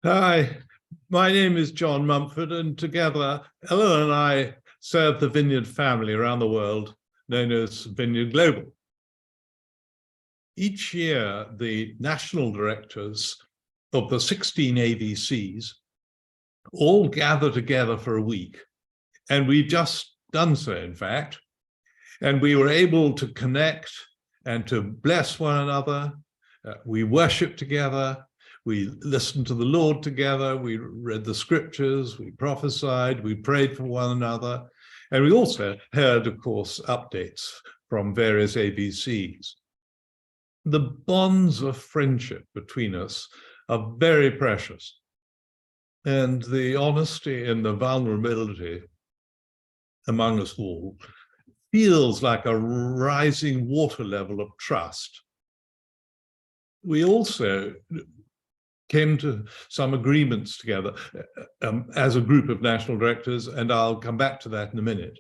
Hi, my name is John Mumford, and together Ellen and I serve the vineyard family around the world, known as Vineyard Global. Each year, the national directors of the 16 AVCs all gather together for a week, and we've just done so, in fact, and we were able to connect and to bless one another. We worship together. We listened to the Lord together, we read the scriptures, we prophesied, we prayed for one another, and we also heard, of course, updates from various AVCs. The bonds of friendship between us are very precious, and the honesty and the vulnerability among us all feels like a rising water level of trust. We also came to some agreements together as a group of national directors, and I'll come back to that in a minute.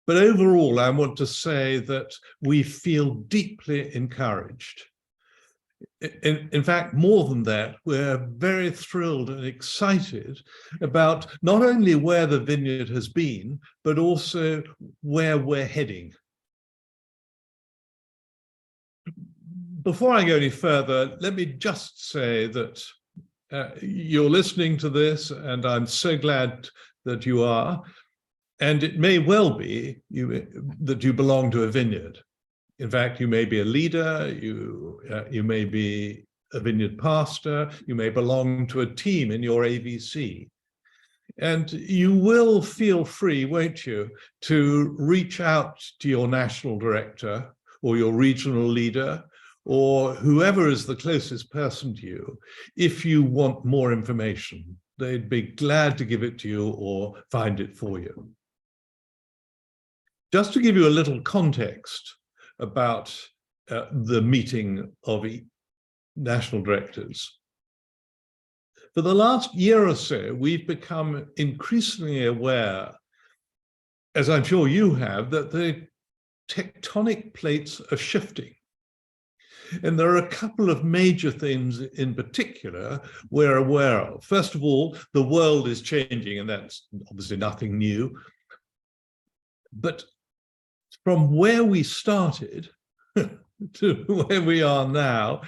But overall, I want to say that we feel deeply encouraged. In fact, more than that, we're very thrilled and excited about not only where the vineyard has been, but also where we're heading. Before I go any further, let me just say that you're listening to this, and I'm so glad that you are. And it may well be that you belong to a vineyard. In fact, you may be a leader, you may be a vineyard pastor, you may belong to a team in your AVC. And you will feel free, won't you, to reach out to your national director or your regional leader or whoever is the closest person to you if you want more information. They'd be glad to give it to you or find it for you. Just to give you a little context about the meeting of national directors. For the last year or so, we've become increasingly aware, as I'm sure you have, that the tectonic plates are shifting. And there are a couple of major things in particular we're aware of. First of all, the world is changing, and that's obviously nothing new. But from where we started to where we are now,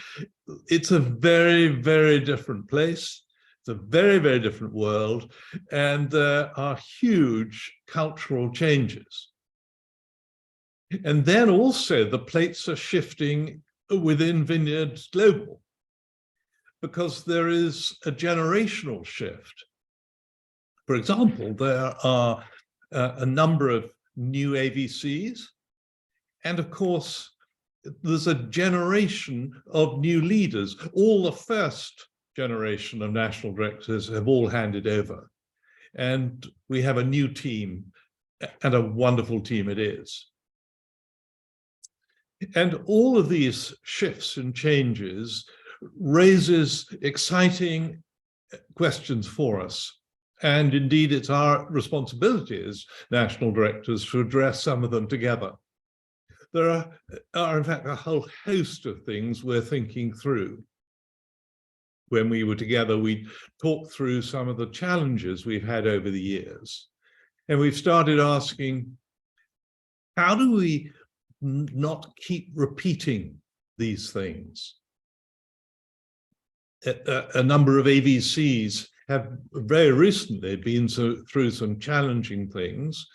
it's a very, very different place. It's a very, very different world, and there are huge cultural changes. And then also the plates are shifting within Vineyard Global, because there is a generational shift. For example, there are a number of new AVCs, and of course, there's a generation of new leaders. All the first generation of national directors have all handed over, and we have a new team, and a wonderful team it is. And all of these shifts and changes raises exciting questions for us. And indeed, it's our responsibility as national directors to address some of them together. There are in fact, a whole host of things we're thinking through. When we were together, we talked through some of the challenges we've had over the years. And we've started asking, how do we not keep repeating these things? A number of AVCs have very recently been through some challenging things.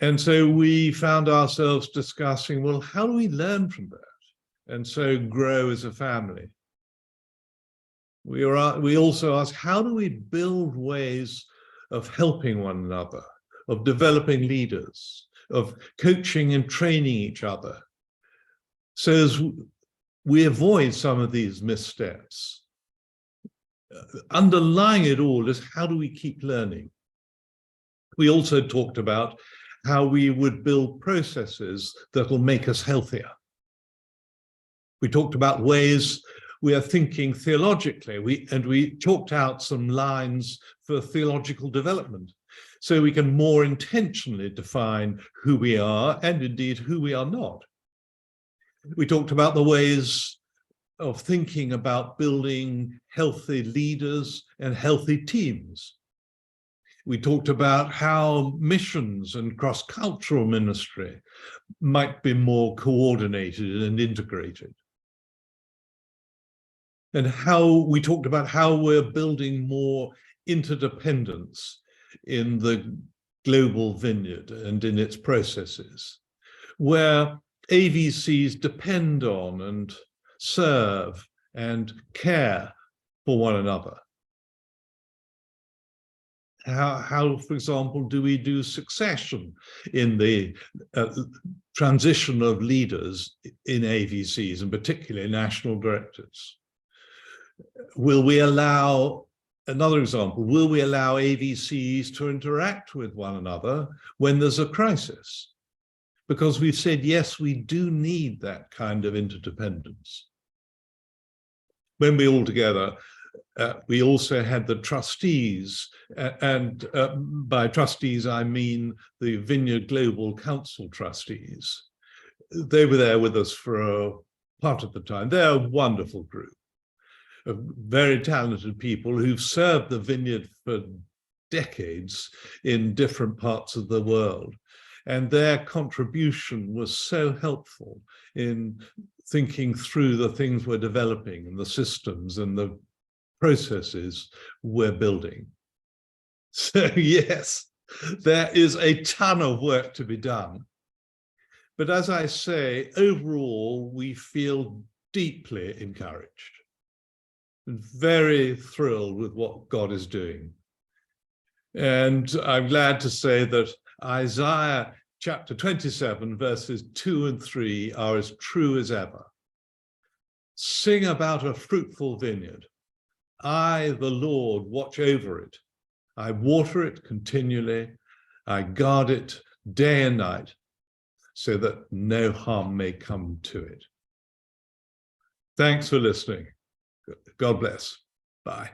And so we found ourselves discussing, well, how do we learn from that? And so grow as a family. We also asked, how do we build ways of helping one another, of developing leaders, of coaching and training each other, so as we avoid some of these missteps? Underlying it all is, how do we keep learning? We also talked about how we would build processes that will make us healthier. We talked about ways we are thinking theologically, we chalked out some lines for theological development, so we can more intentionally define who we are and indeed who we are not. We talked about the ways of thinking about building healthy leaders and healthy teams. We talked about how missions and cross-cultural ministry might be more coordinated and integrated. And how we talked about how we're building more interdependence in the global vineyard and in its processes, where AVCs depend on and serve and care for one another. How, for example, do we do succession in the transition of leaders in AVCs, and particularly national directors? Will we allow, another example, will we allow AVCs to interact with one another when there's a crisis? Because we've said, yes, we do need that kind of interdependence. When we're all together, we also had the trustees, and by trustees, I mean the Vineyard Global Council trustees. They were there with us for a part of the time. They're a wonderful group of very talented people who've served the vineyard for decades in different parts of the world. And their contribution was so helpful in thinking through the things we're developing and the systems and the processes we're building. So yes, there is a ton of work to be done. But as I say, overall, we feel deeply encouraged and very thrilled with what God is doing. And I'm glad to say that Isaiah chapter 27, verses 2 and 3 are as true as ever. Sing about a fruitful vineyard. I, the Lord, watch over it. I water it continually. I guard it day and night so that no harm may come to it. Thanks for listening. God bless. Bye.